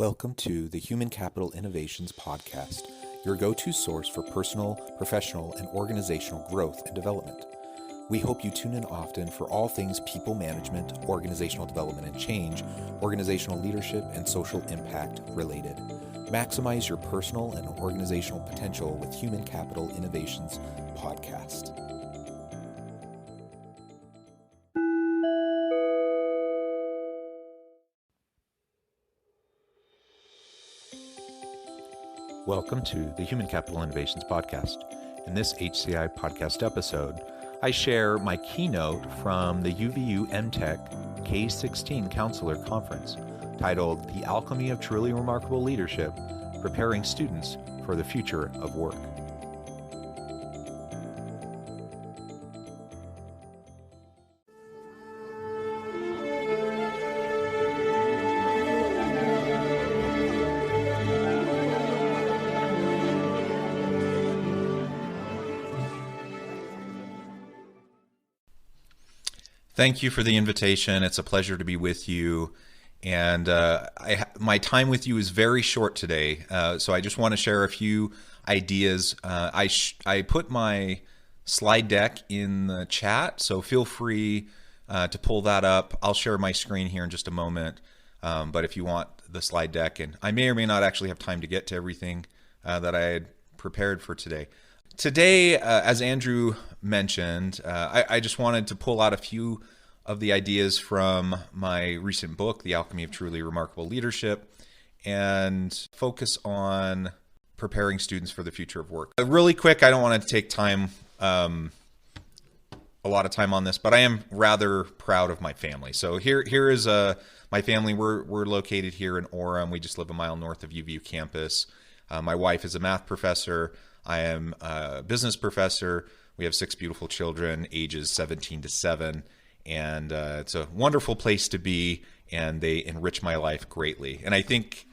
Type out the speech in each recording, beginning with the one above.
Welcome to the Human Capital Innovations Podcast, your go-to source for personal, professional, and organizational growth and development. We hope you tune in often for all things people management, organizational development and change, organizational leadership, and social impact related. Maximize your personal and organizational potential with Human Capital Innovations Podcast. Welcome to the Human Capital Innovations Podcast. In this HCI podcast episode, I share my keynote from the UVU MTECH K16 Counselor Conference titled The Alchemy of Truly Remarkable Leadership, Preparing Students for the Future of Work. Thank you for the invitation. It's a pleasure to be with you. And my time with you is very short today, so I just want to share a few ideas. I put my slide deck in the chat, so feel free to pull that up. I'll share my screen here in just a moment, but if you want the slide deck, and I may or may not actually have time to get to everything that I had prepared for today. Today, as Andrew mentioned, I just wanted to pull out a few of the ideas from my recent book, The Alchemy of Truly Remarkable Leadership, and focus on preparing students for the future of work. Really quick, I don't want to take time, a lot of time on this, but I am rather proud of my family. So here is my family. We're located here in Orem. We just live a mile north of UVU campus. My wife is a math professor. I am a business professor. We have 6 beautiful children, ages 17 to 7, and it's a wonderful place to be, and they enrich my life greatly. And I think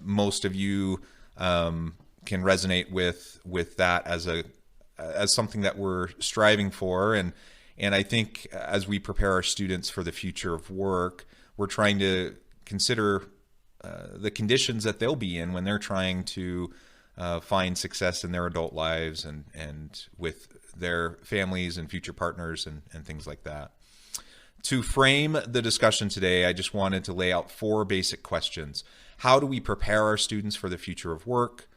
most of you can resonate with that as something that we're striving for. And I think as we prepare our students for the future of work, we're trying to consider the conditions that they'll be in when they're trying to find success in their adult lives and with their families and future partners and things like that. To frame the discussion today, I just wanted to lay out 4 basic questions. How do we prepare our students for the future of work?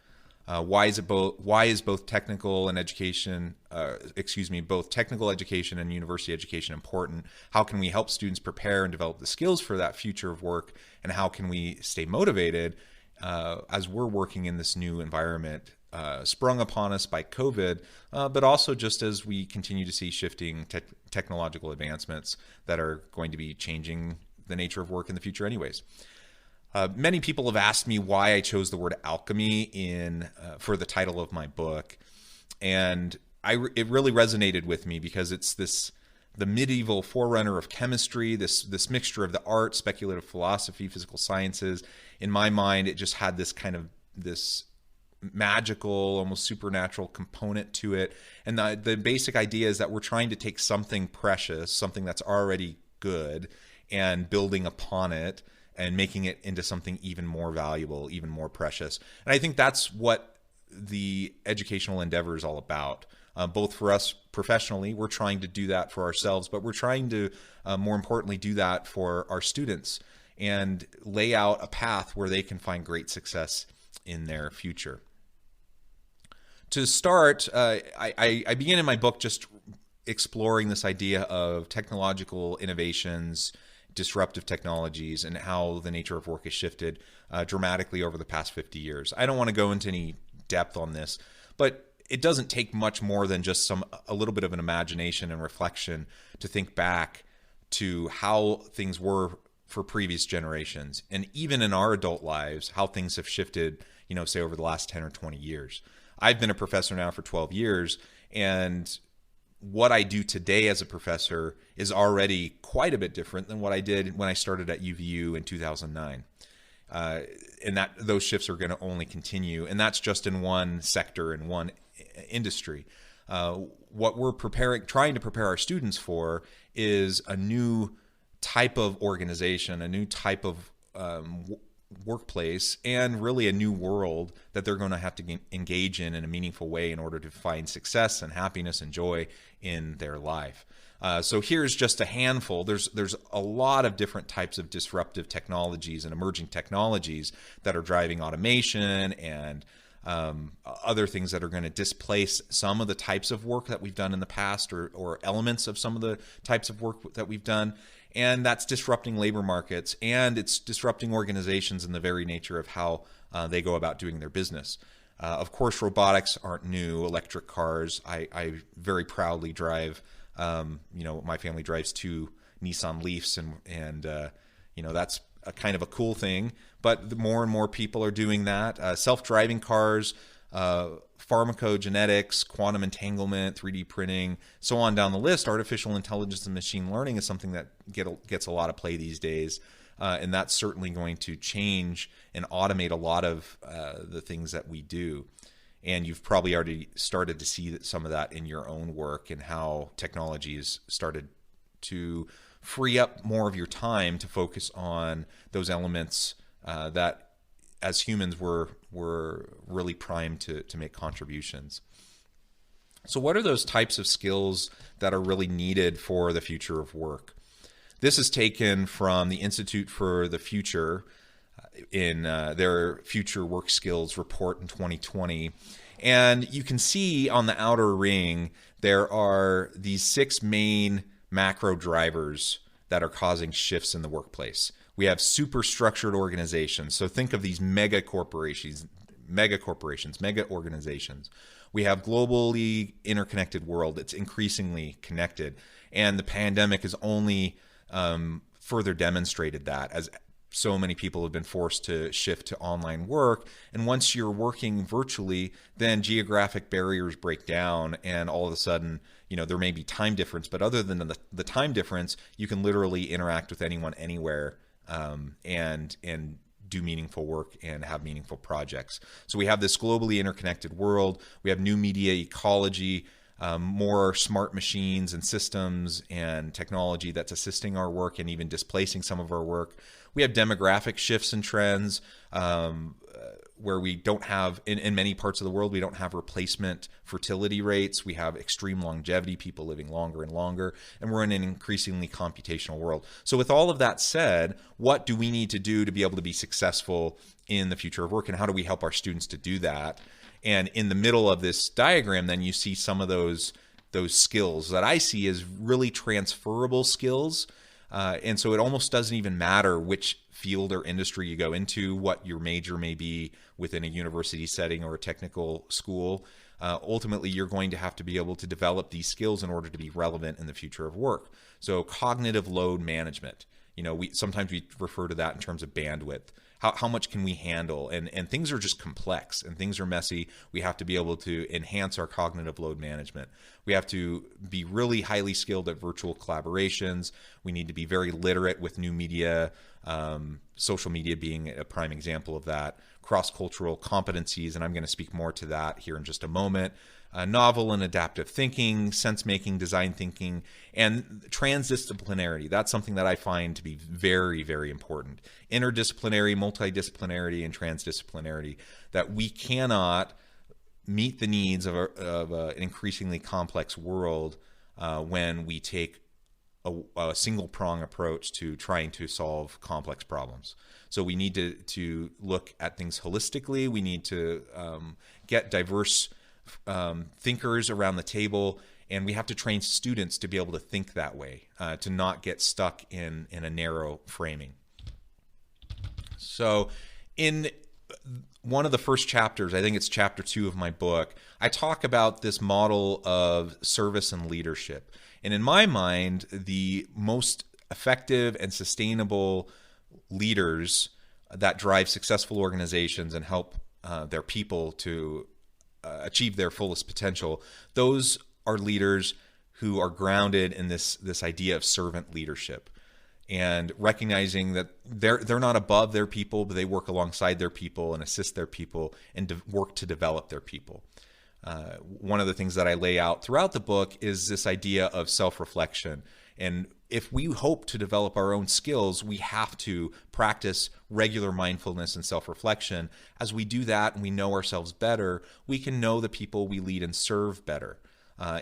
Why is both technical education and university education important? How can we help students prepare and develop the skills for that future of work? And how can we stay motivated as we're working in this new environment sprung upon us by COVID, but also just as we continue to see shifting technological advancements that are going to be changing the nature of work in the future anyways. Many people have asked me why I chose the word alchemy for the title of my book, and it really resonated with me because it's the medieval forerunner of chemistry, this mixture of the art, speculative philosophy, physical sciences. In my mind, it just had this magical, almost supernatural component to it. And the basic idea is that we're trying to take something precious, something that's already good, and building upon it and making it into something even more valuable, even more precious. And I think that's what the educational endeavor is all about. Both for us professionally, we're trying to do that for ourselves, but we're trying to, more importantly, do that for our students and lay out a path where they can find great success in their future. To start, I begin in my book just exploring this idea of technological innovations, disruptive technologies, and how the nature of work has shifted dramatically over the past 50 years. I don't want to go into any depth on this, but it doesn't take much more than just a little bit of an imagination and reflection to think back to how things were for previous generations, and even in our adult lives, how things have shifted, say over the last 10 or 20 years. I've been a professor now for 12 years, and what I do today as a professor is already quite a bit different than what I did when I started at UVU in 2009. And those shifts are going to only continue, and that's just in one sector, in one industry. What we're trying to prepare our students for is a new type of organization, a new type of workplace and really a new world that they're going to have to engage in a meaningful way in order to find success and happiness and joy in their life. So here's just a handful. There's a lot of different types of disruptive technologies and emerging technologies that are driving automation and other things that are going to displace some of the types of work that we've done in the past, or elements of some of the types of work that we've done. And that's disrupting labor markets, and it's disrupting organizations in the very nature of how they go about doing their business. Of course, robotics aren't new. Electric cars, I very proudly drive. My family drives 2 Nissan Leafs, and that's a kind of a cool thing. But more and more people are doing that. Self-driving cars, pharmacogenetics, quantum entanglement, 3D printing, so on down the list. Artificial intelligence and machine learning is something that gets a lot of play these days. And that's certainly going to change and automate a lot of the things that we do. And you've probably already started to see some of that in your own work, and how technology has started to free up more of your time to focus on those elements that as humans we're really primed to make contributions. So what are those types of skills that are really needed for the future of work? This is taken from the Institute for the Future in their Future Work Skills report in 2020. And you can see on the outer ring, there are these 6 main macro drivers that are causing shifts in the workplace. We have super structured organizations. So think of these mega corporations, mega organizations. We have globally interconnected world. It's increasingly connected. And the pandemic has only further demonstrated that, as so many people have been forced to shift to online work. And once you're working virtually, then geographic barriers break down, and all of a sudden, there may be time difference, but other than the time difference, you can literally interact with anyone anywhere, and do meaningful work and have meaningful projects. So we have this globally interconnected world. We have new media ecology, more smart machines and systems and technology that's assisting our work and even displacing some of our work. We have demographic shifts and trends, where we don't have, in many parts of the world, we don't have replacement fertility rates. We have extreme longevity, people living longer and longer, and we're in an increasingly computational world. So with all of that said, what do we need to do to be able to be successful in the future of work, and how do we help our students to do that? And in the middle of this diagram, then you see some of those skills that I see as really transferable skills. And so it almost doesn't even matter which field or industry you go into, what your major may be within a university setting or a technical school. Ultimately, you're going to have to be able to develop these skills in order to be relevant in the future of work. So cognitive load management, sometimes we refer to that in terms of bandwidth. How much can we handle? And things are just complex and things are messy. We have to be able to enhance our cognitive load management. We have to be really highly skilled at virtual collaborations. We need to be very literate with new media, social media being a prime example of that, cross-cultural competencies, and I'm going to speak more to that here in just a moment. Novel and adaptive thinking, sense-making, design thinking, and transdisciplinarity. That's something that I find to be very, very important. Interdisciplinary, multidisciplinarity, and transdisciplinarity, that we cannot meet the needs of an increasingly complex world when we take a single-prong approach to trying to solve complex problems. So we need to look at things holistically. We need to get diverse thinkers around the table, and we have to train students to be able to think that way, to not get stuck in a narrow framing. So in one of the first chapters, I think it's chapter 2 of my book, I talk about this model of service and leadership. And in my mind, the most effective and sustainable leaders that drive successful organizations and help their people to achieve their fullest potential, those are leaders who are grounded in this idea of servant leadership, and recognizing that they're not above their people, but they work alongside their people and assist their people and work to develop their people. One of the things that I lay out throughout the book is this idea of self-reflection, and if we hope to develop our own skills, we have to practice regular mindfulness and self-reflection. As we do that and we know ourselves better, we can know the people we lead and serve better.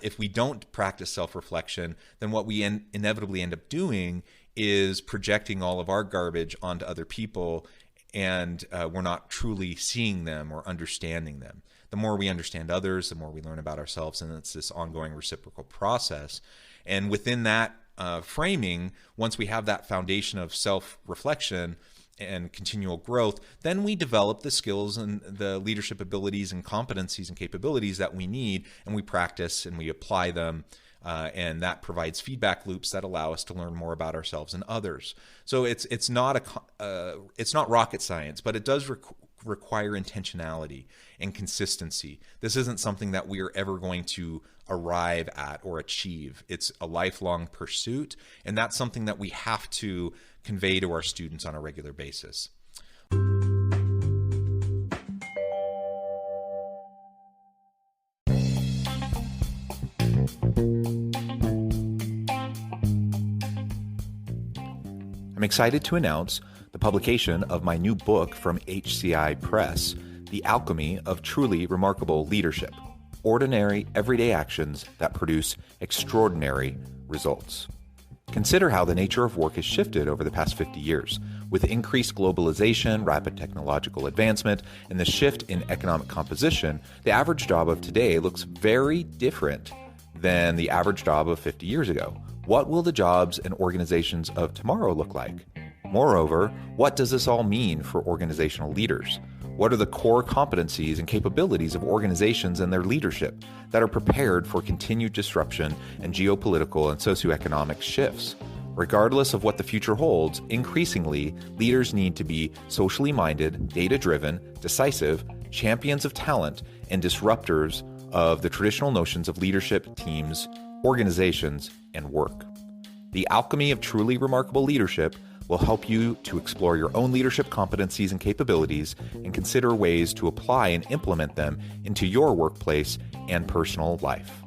If we don't practice self-reflection, then what we inevitably end up doing is projecting all of our garbage onto other people, and we're not truly seeing them or understanding them. The more we understand others, the more we learn about ourselves, and it's this ongoing reciprocal process. And within that framing, once we have that foundation of self-reflection and continual growth, then we develop the skills and the leadership abilities and competencies and capabilities that we need, and we practice and we apply them, and that provides feedback loops that allow us to learn more about ourselves and others. So it's not rocket science, but it does require intentionality and consistency. This isn't something that we are ever going to arrive at or achieve. It's a lifelong pursuit, and that's something that we have to convey to our students on a regular basis. I'm excited to announce the publication of my new book from HCI Press, The Alchemy of Truly Remarkable Leadership: Ordinary, Everyday Actions That Produce Extraordinary Results. Consider how the nature of work has shifted over the past 50 years. With increased globalization, rapid technological advancement, and the shift in economic composition, the average job of today looks very different than the average job of 50 years ago. What will the jobs and organizations of tomorrow look like? Moreover, what does this all mean for organizational leaders? What are the core competencies and capabilities of organizations and their leadership that are prepared for continued disruption and geopolitical and socioeconomic shifts? Regardless of what the future holds, increasingly, leaders need to be socially minded, data-driven, decisive, champions of talent, and disruptors of the traditional notions of leadership, teams, organizations, and work. The Alchemy of Truly Remarkable Leadership will help you to explore your own leadership competencies and capabilities and consider ways to apply and implement them into your workplace and personal life.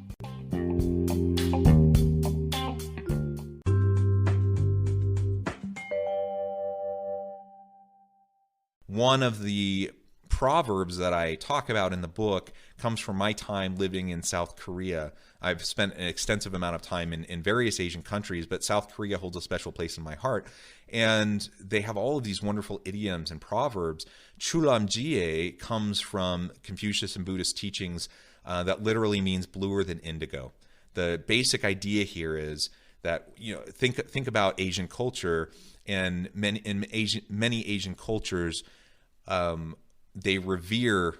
One of the proverbs that I talk about in the book comes from my time living in South Korea. I've spent an extensive amount of time in various Asian countries, but South Korea holds a special place in my heart. And they have all of these wonderful idioms and proverbs. Chulamjie comes from Confucius and Buddhist teachings that literally means bluer than indigo. The basic idea here is that, think about Asian culture, and many Asian cultures, they revere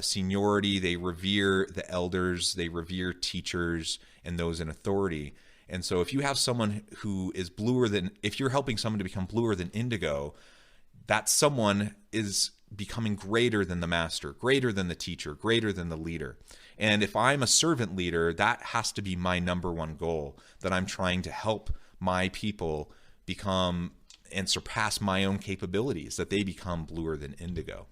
seniority, they revere the elders, they revere teachers and those in authority. And so if you have someone who is if you're helping someone to become bluer than indigo, that someone is becoming greater than the master, greater than the teacher, greater than the leader. And if I'm a servant leader, that has to be my number one goal, that I'm trying to help my people become and surpass my own capabilities, that they become bluer than indigo.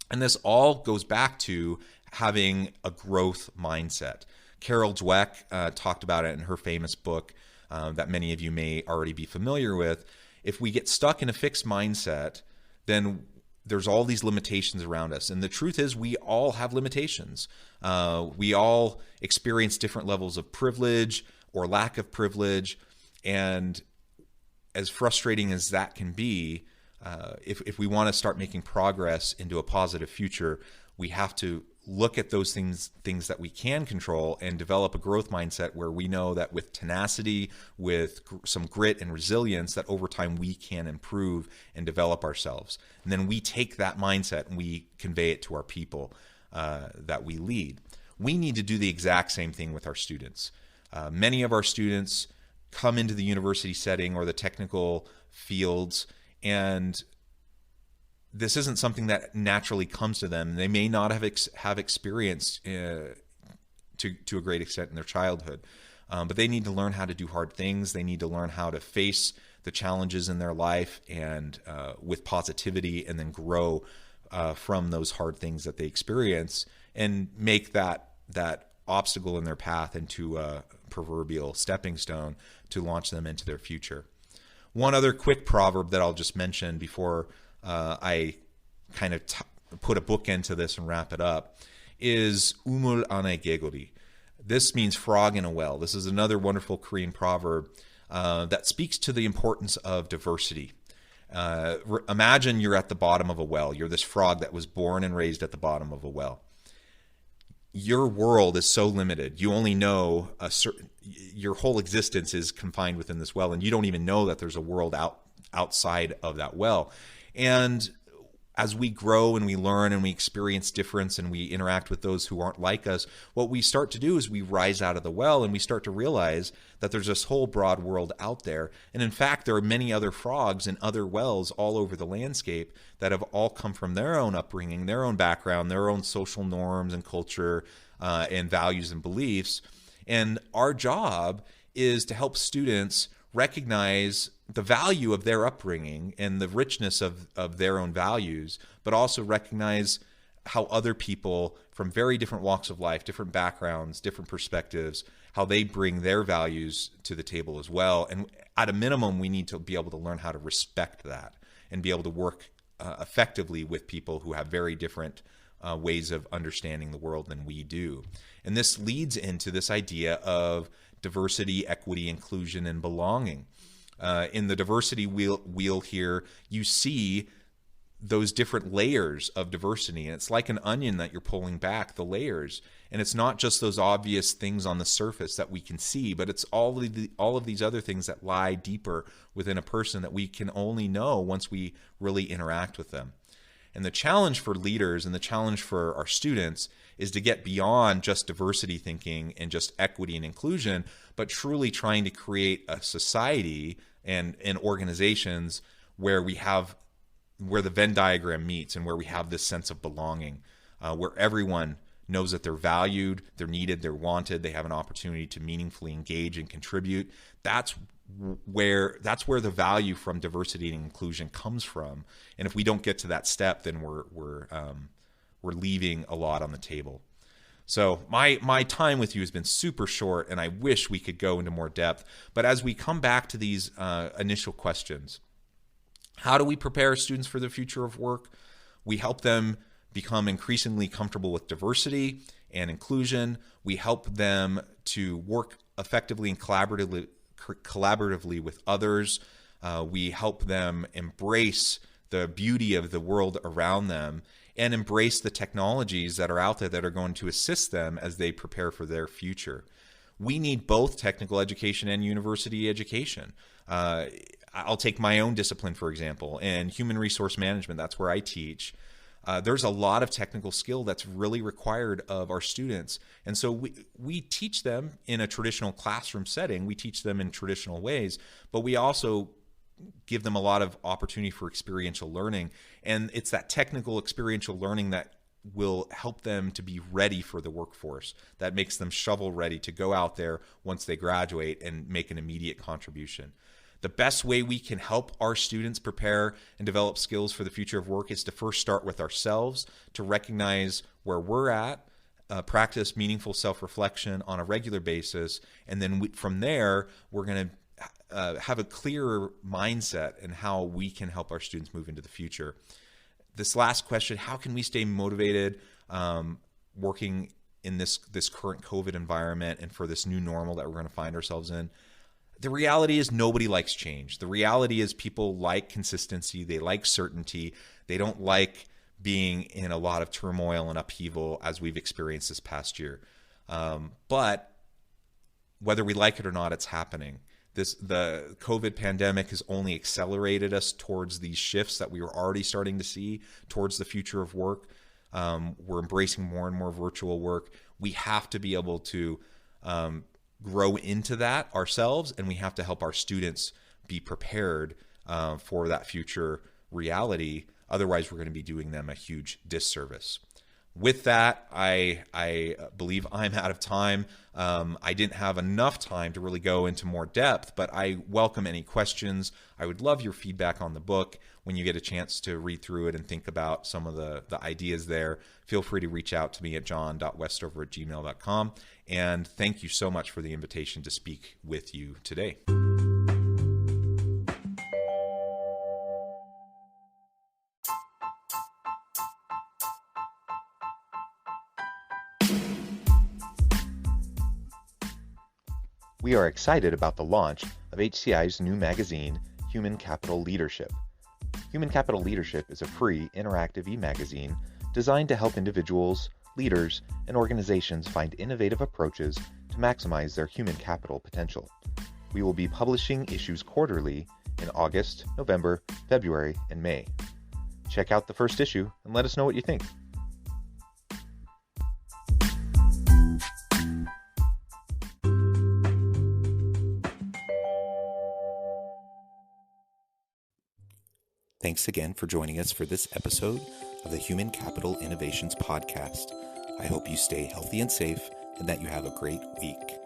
And this all goes back to having a growth mindset. Carol Dweck talked about it in her famous book that many of you may already be familiar with. If we get stuck in a fixed mindset, then there's all these limitations around us. And the truth is, we all have limitations. We all experience different levels of privilege or lack of privilege. And as frustrating as that can be, if we want to start making progress into a positive future, we have to look at those things that we can control and develop a growth mindset where we know that with tenacity, with some grit and resilience, that over time we can improve and develop ourselves. And then we take that mindset and we convey it to our people that we lead. We need to do the exact same thing with our students. Many of our students come into the university setting or the technical fields, and this isn't something that naturally comes to them. They may not have experienced to a great extent in their childhood, but they need to learn how to do hard things. They need to learn how to face the challenges in their life and with positivity, and then grow from those hard things that they experience and make that obstacle in their path into a proverbial stepping stone to launch them into their future. One other quick proverb that I'll just mention before I kind of put a bookend to this and wrap it up is umul ane gegori. This means frog in a well. This is another wonderful Korean proverb that speaks to the importance of diversity. Imagine you're at the bottom of a well. You're this frog that was born and raised at the bottom of a well. Your world is so limited. You only know your whole existence is confined within this well, and you don't even know that there's a world outside of that well. And as we grow and we learn and we experience difference and we interact with those who aren't like us, what we start to do is we rise out of the well and we start to realize that there's this whole broad world out there. And in fact, there are many other frogs in other wells all over the landscape that have all come from their own upbringing, their own background, their own social norms and culture and values and beliefs. And our job is to help students recognize the value of their upbringing and the richness of their own values, but also recognize how other people from very different walks of life, different backgrounds, different perspectives, how they bring their values to the table as well. And at a minimum, we need to be able to learn how to respect that and be able to work effectively with people who have very different ways of understanding the world than we do. And this leads into this idea of diversity, equity, inclusion, and belonging. In the diversity wheel here, you see those different layers of diversity. And it's like an onion that you're pulling back, the layers. And it's not just those obvious things on the surface that we can see, but it's all of these other things that lie deeper within a person that we can only know once we really interact with them. And the challenge for leaders and the challenge for our students is to get beyond just diversity thinking and just equity and inclusion, but truly trying to create a society and organizations where the Venn diagram meets and where we have this sense of belonging, where everyone knows that they're valued, they're needed, they're wanted, they have an opportunity to meaningfully engage and contribute. That's where the value from diversity and inclusion comes from. And if we don't get to that step, then we're leaving a lot on the table. So my time with you has been super short, and I wish we could go into more depth. But as we come back to these initial questions, how do we prepare students for the future of work? We help them become increasingly comfortable with diversity and inclusion. We help them to work effectively and collaboratively with others. We help them embrace the beauty of the world around them and embrace the technologies that are out there that are going to assist them as they prepare for their future. We need both technical education and university education. I'll take my own discipline, for example, and human resource management. That's where I teach. There's a lot of technical skill that's really required of our students. And so we teach them in a traditional classroom setting. We teach them in traditional ways, but we also give them a lot of opportunity for experiential learning. And it's that technical experiential learning that will help them to be ready for the workforce, that makes them shovel ready to go out there once they graduate and make an immediate contribution. The best way we can help our students prepare and develop skills for the future of work is to first start with ourselves, to recognize where we're at, practice meaningful self-reflection on a regular basis, and then from there, we're going to have a clearer mindset in how we can help our students move into the future. This last question, how can we stay motivated working in this current COVID environment and for this new normal that we're going to find ourselves in? The reality is nobody likes change. The reality is people like consistency. They like certainty. They don't like being in a lot of turmoil and upheaval as we've experienced this past year. But whether we like it or not, it's happening. The COVID pandemic has only accelerated us towards these shifts that we were already starting to see towards the future of work. We're embracing more and more virtual work. We have to be able to grow into that ourselves, and we have to help our students be prepared for that future reality. Otherwise, we're going to be doing them a huge disservice. With that, I believe I'm out of time. I didn't have enough time to really go into more depth, but I welcome any questions. I would love your feedback on the book. When you get a chance to read through it and think about some of the ideas there, feel free to reach out to me at john.westover@gmail.com. And thank you so much for the invitation to speak with you today. We are excited about the launch of HCI's new magazine, Human Capital Leadership. Human Capital Leadership is a free, interactive e-magazine designed to help individuals, leaders, and organizations find innovative approaches to maximize their human capital potential. We will be publishing issues quarterly in August, November, February, and May. Check out the first issue and let us know what you think. Thanks again for joining us for this episode of the Human Capital Innovations Podcast. I hope you stay healthy and safe and that you have a great week.